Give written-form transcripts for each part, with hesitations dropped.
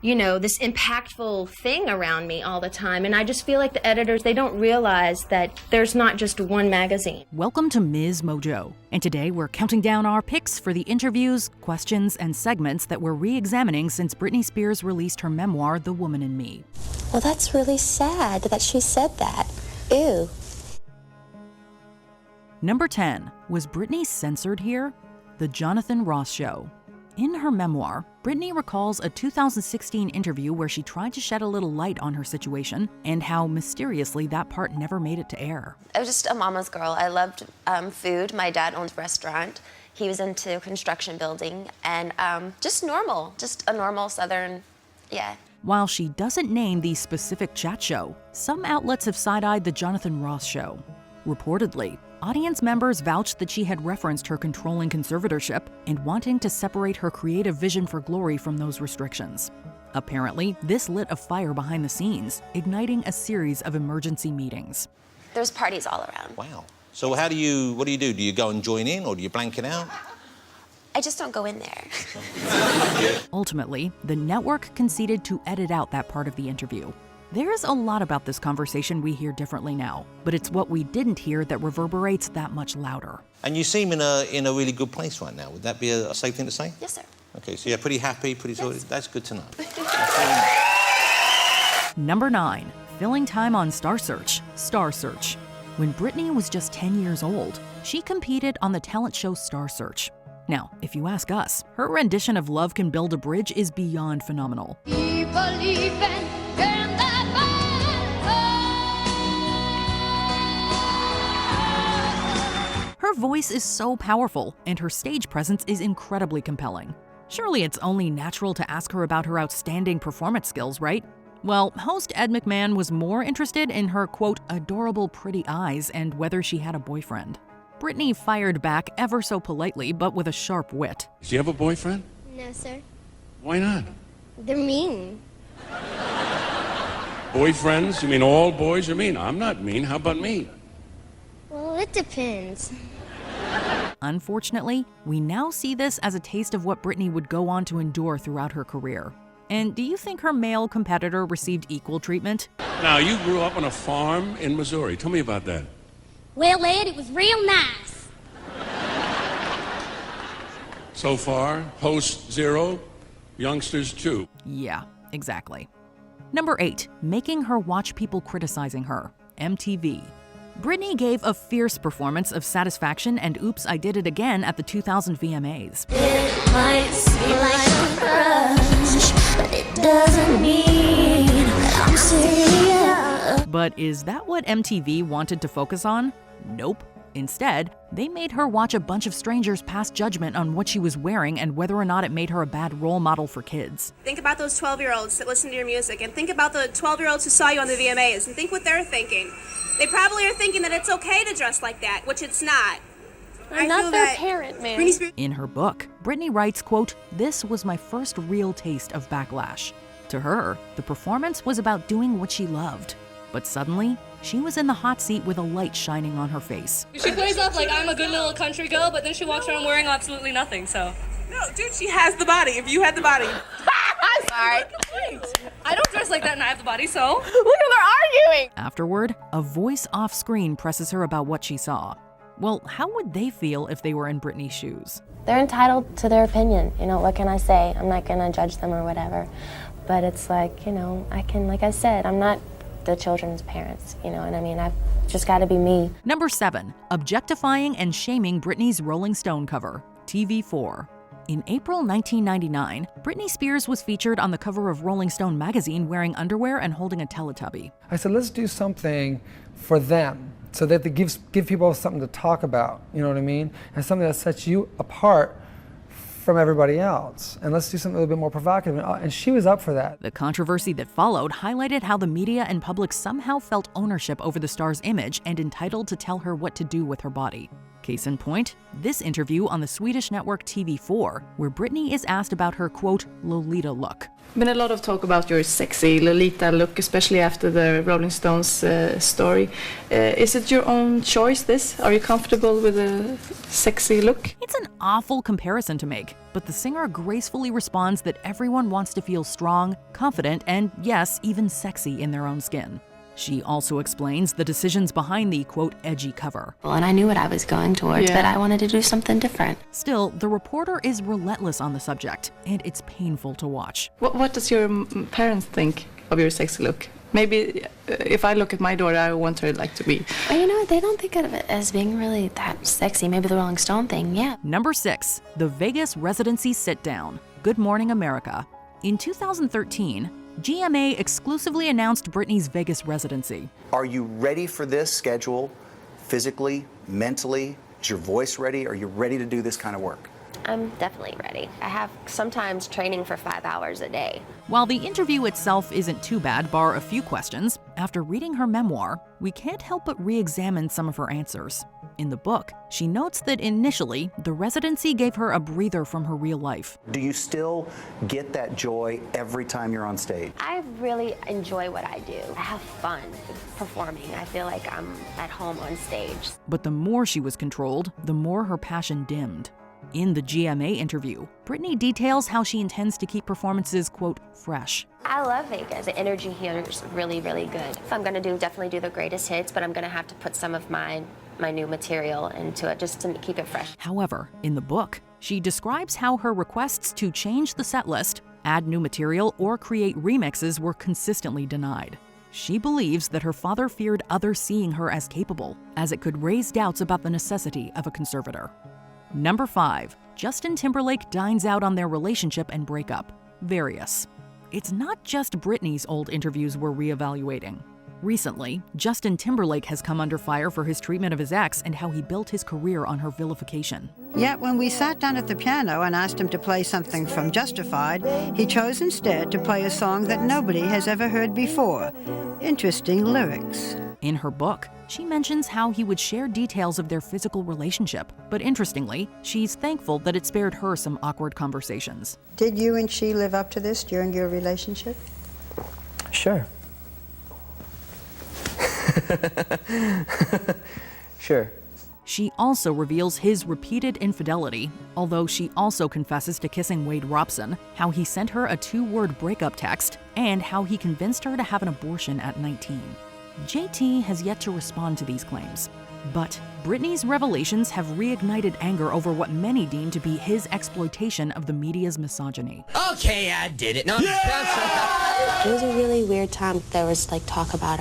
this impactful thing around me all the time. And I just feel like the editors, they don't realize that there's not just one magazine. Welcome to MsMojo. And today we're counting down our picks for the interviews, questions, and segments that we're re-examining since Britney Spears released her memoir, The Woman in Me. Well, that's really sad that she said that. Ew. Number 10. Was Britney censored here? The Jonathan Ross Show. In her memoir, Britney recalls a 2016 interview where she tried to shed a little light on her situation and how mysteriously that part never made it to air. I was just a mama's girl. I loved food. My dad owned a restaurant. He was into construction building and just a normal Southern, yeah. While she doesn't name the specific chat show, some outlets have side-eyed the Jonathan Ross Show. Reportedly, audience members vouched that she had referenced her controlling conservatorship and wanting to separate her creative vision for glory from those restrictions. Apparently, this lit a fire behind the scenes, igniting a series of emergency meetings. There's parties all around. Wow. So what do you do? Do you go and join in or do you blank it out? I just don't go in there. Ultimately, the network conceded to edit out that part of the interview. There's a lot about this conversation we hear differently now, but it's what we didn't hear that reverberates that much louder. And you seem in a really good place right now. Would that be a safe thing to say? Yes, sir. Okay, so you're pretty happy, pretty sorted. That's good to know. Number 9. Filling time on Star Search. Star Search. When Britney was just 10 years old, she competed on the talent show Star Search. Now, if you ask us, her rendition of Love Can Build a Bridge is beyond phenomenal. Her voice is so powerful, and her stage presence is incredibly compelling. Surely it's only natural to ask her about her outstanding performance skills, right? Well, host Ed McMahon was more interested in her, quote, adorable pretty eyes and whether she had a boyfriend. Britney fired back ever so politely, but with a sharp wit. Do you have a boyfriend? No, sir. Why not? They're mean. Boyfriends? You mean all boys are mean? I'm not mean. How about me? Well, it depends. Unfortunately, we now see this as a taste of what Britney would go on to endure throughout her career. And do you think her male competitor received equal treatment? Now, you grew up on a farm in Missouri. Tell me about that. Well, Ed, it was real nice. So far, host 0, youngsters 2. Yeah, exactly. Number 8. Making her watch people criticizing her. MTV. Britney gave a fierce performance of Satisfaction and Oops, I Did It Again at the 2000 VMAs. It might seem like a crush, but it doesn't mean that I'm serious. But is that what MTV wanted to focus on? Nope. Instead, they made her watch a bunch of strangers pass judgment on what she was wearing and whether or not it made her a bad role model for kids. Think about those 12-year-olds that listen to your music, and think about the 12-year-olds who saw you on the VMAs, and think what they're thinking. They probably are thinking that it's okay to dress like that, which it's not. I'm not their parent, man. In her book, Britney writes, quote, "This was my first real taste of backlash." To her, the performance was about doing what she loved. But suddenly, she was in the hot seat with a light shining on her face. She plays off like I'm a good little country girl, but then she walks around wearing absolutely nothing, so. No, dude, she has the body. If you had the body. I'm sorry. I don't dress like that and I have the body, so. Look at they're arguing. Afterward, a voice off-screen presses her about what she saw. Well, how would they feel if they were in Britney's shoes? They're entitled to their opinion. What can I say? I'm not gonna judge them or whatever. But it's like, like I said, I'm not the children's parents, you know what I mean? I've just got to be me. Number 7. Objectifying and shaming Britney's Rolling Stone cover. TV4. In April 1999, Britney Spears was featured on the cover of Rolling Stone magazine wearing underwear and holding a Teletubby. I said, let's do something for them so that they give people something to talk about, you know what I mean? And something that sets you apart from everybody else. And let's do something a little bit more provocative. And she was up for that. The controversy that followed highlighted how the media and public somehow felt ownership over the star's image and entitled to tell her what to do with her body. Case in point, this interview on the Swedish network TV4, where Britney is asked about her, quote, Lolita look. Been a lot of talk about your sexy Lolita look, especially after the Rolling Stones story. Is it your own choice, this? Are you comfortable with a sexy look? It's an awful comparison to make, but the singer gracefully responds that everyone wants to feel strong, confident, and yes, even sexy in their own skin. She also explains the decisions behind the, quote, edgy cover. Well, and I knew what I was going towards, but I wanted to do something different. Still, the reporter is relentless on the subject, and it's painful to watch. What does your parents think of your sexy look? Maybe if I look at my daughter, I want her like to be. Well, you know, they don't think of it as being really that sexy. Maybe the Rolling Stone thing, yeah. Number 6, the Vegas residency sit-down. Good Morning America. In 2013, GMA exclusively announced Britney's Vegas residency. Are you ready for this schedule, physically, mentally? Is your voice ready? Are you ready to do this kind of work? I'm definitely ready. I have sometimes training for 5 hours a day. While the interview itself isn't too bad, bar a few questions, after reading her memoir, we can't help but re-examine some of her answers. In the book, she notes that initially, the residency gave her a breather from her real life. Do you still get that joy every time you're on stage? I really enjoy what I do. I have fun performing. I feel like I'm at home on stage. But the more she was controlled, the more her passion dimmed. In the GMA interview, Britney details how she intends to keep performances, quote, fresh. I love Vegas. The energy here is really, really good. So I'm going to definitely do the greatest hits, but I'm going to have to put some of my new material into it just to keep it fresh. However, in the book, she describes how her requests to change the set list, add new material, or create remixes were consistently denied. She believes that her father feared others seeing her as capable, as it could raise doubts about the necessity of a conservator. Number 5, Justin Timberlake dines out on their relationship and breakup. Various. It's not just Britney's old interviews we're reevaluating. Recently, Justin Timberlake has come under fire for his treatment of his ex and how he built his career on her vilification. Yet when we sat down at the piano and asked him to play something from Justified, he chose instead to play a song that nobody has ever heard before. Interesting lyrics. In her book, she mentions how he would share details of their physical relationship, but interestingly, she's thankful that it spared her some awkward conversations. Did you and she live up to this during your relationship? Sure. Sure. She also reveals his repeated infidelity, although she also confesses to kissing Wade Robson, how he sent her a 2-word breakup text, and how he convinced her to have an abortion at 19. JT has yet to respond to these claims. But Britney's revelations have reignited anger over what many deem to be his exploitation of the media's misogyny. Okay, I did it. No. It was a really weird time. There was like talk about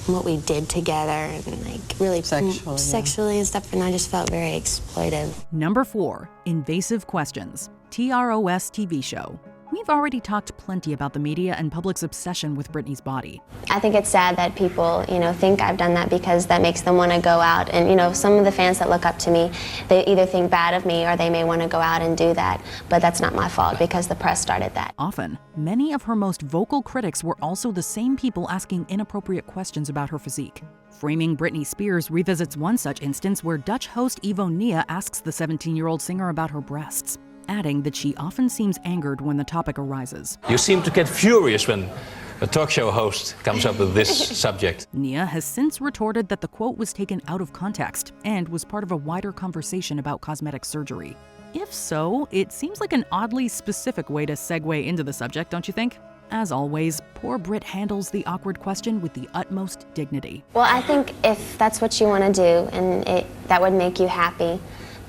what we did together and like really sexually and stuff, and I just felt very exploitive. Number 4, invasive questions. TROS TV show. We've already talked plenty about the media and public's obsession with Britney's body. I think it's sad that people, think I've done that because that makes them want to go out. And, some of the fans that look up to me, they either think bad of me or they may want to go out and do that. But that's not my fault because the press started that. Often, many of her most vocal critics were also the same people asking inappropriate questions about her physique. Framing Britney Spears revisits one such instance where Dutch host Ivo Nia asks the 17-year-old singer about her breasts, adding that she often seems angered when the topic arises. You seem to get furious when a talk show host comes up with this subject. Nia has since retorted that the quote was taken out of context and was part of a wider conversation about cosmetic surgery. If so, it seems like an oddly specific way to segue into the subject, don't you think? As always, poor Brit handles the awkward question with the utmost dignity. Well, I think if that's what you want to do and that would make you happy,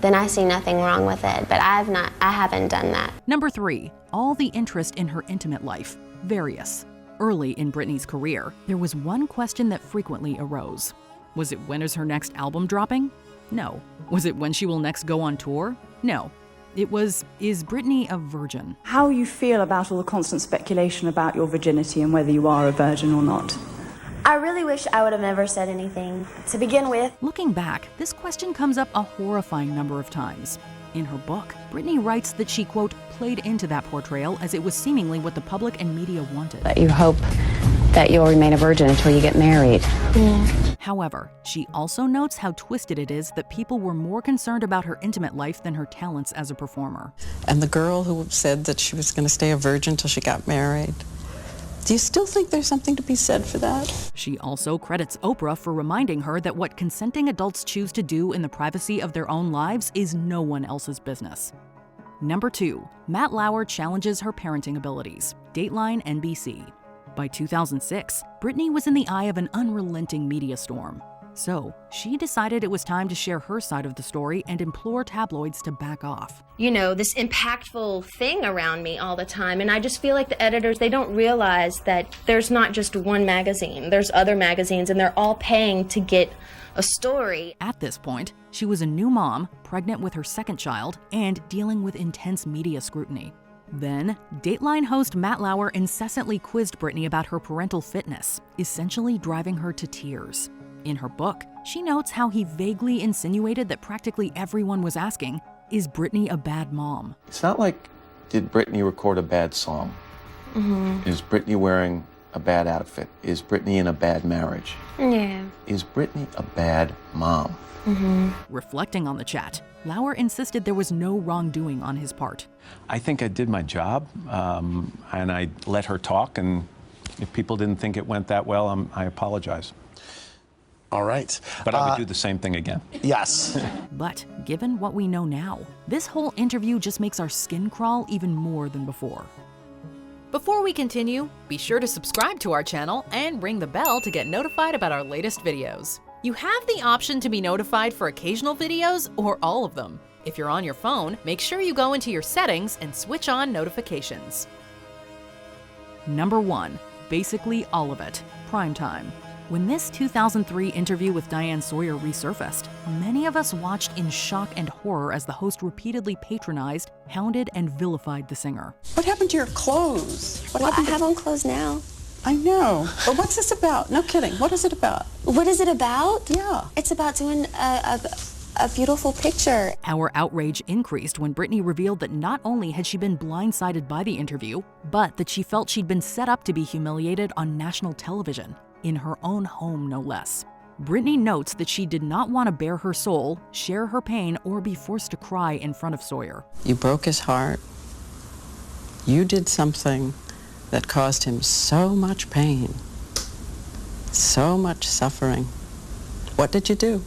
then I see nothing wrong with it, but I haven't done that. Number 3, all the interest in her intimate life. Various. Early in Britney's career, there was one question that frequently arose. Was it when is her next album dropping? No. Was it when she will next go on tour? No. It was, is Britney a virgin? How you feel about all the constant speculation about your virginity and whether you are a virgin or not? I really wish I would have never said anything to begin with. Looking back, this question comes up a horrifying number of times. In her book, Britney writes that she, quote, played into that portrayal as it was seemingly what the public and media wanted. That you hope that you'll remain a virgin until you get married. However, she also notes how twisted it is that people were more concerned about her intimate life than her talents as a performer. And the girl who said that she was going to stay a virgin till she got married, do you still think there's something to be said for that? She also credits Oprah for reminding her that what consenting adults choose to do in the privacy of their own lives is no one else's business. Number 2, Matt Lauer challenges her parenting abilities. Dateline NBC. By 2006, Britney was in the eye of an unrelenting media storm. So, she decided it was time to share her side of the story and implore tabloids to back off. You know, this impactful thing around me all the time, and I just feel like the editors, they don't realize that there's not just one magazine. There's other magazines, and they're all paying to get a story. At this point, she was a new mom, pregnant with her second child, and dealing with intense media scrutiny. Then, Dateline host Matt Lauer incessantly quizzed Britney about her parental fitness, essentially driving her to tears. In her book, she notes how he vaguely insinuated that practically everyone was asking, is Britney a bad mom? It's not like, did Britney record a bad song? Is Britney wearing a bad outfit? Is Britney in a bad marriage? Yeah. Is Britney a bad mom? Reflecting on the chat, Lauer insisted there was no wrongdoing on his part. I think I did my job, and I let her talk, and if people didn't think it went that well, I apologize. All right. But I would do the same thing again. Yes. But given what we know now, this whole interview just makes our skin crawl even more than before. Before we continue, be sure to subscribe to our channel and ring the bell to get notified about our latest videos. You have the option to be notified for occasional videos or all of them. If you're on your phone, make sure you go into your settings and switch on notifications. Number 1, basically all of it, primetime. When this 2003 interview with Diane Sawyer resurfaced, many of us watched in shock and horror as the host repeatedly patronized, hounded, and vilified the singer. What happened to your clothes? Well, I have on clothes now. I know. But what's this about? No kidding. What is it about? What is it about? Yeah. It's about doing a beautiful picture. Our outrage increased when Britney revealed that not only had she been blindsided by the interview, but that she felt she'd been set up to be humiliated on national television, in her own home no less. Britney notes that she did not want to bare her soul, share her pain, or be forced to cry in front of Sawyer. You broke his heart. You did something that caused him so much pain, so much suffering. What did you do?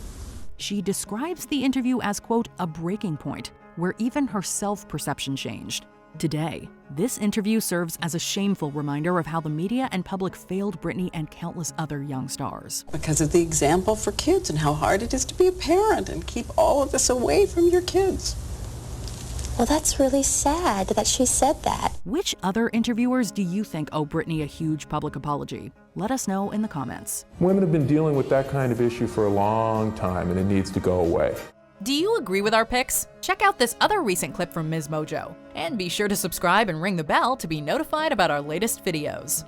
She describes the interview as, quote, a breaking point, where even her self-perception changed. Today, this interview serves as a shameful reminder of how the media and public failed Britney and countless other young stars. Because of the example for kids and how hard it is to be a parent and keep all of this away from your kids. Well, that's really sad that she said that. Which other interviewers do you think owe Britney a huge public apology? Let us know in the comments. Women have been dealing with that kind of issue for a long time, and it needs to go away. Do you agree with our picks? Check out this other recent clip from MsMojo. And be sure to subscribe and ring the bell to be notified about our latest videos.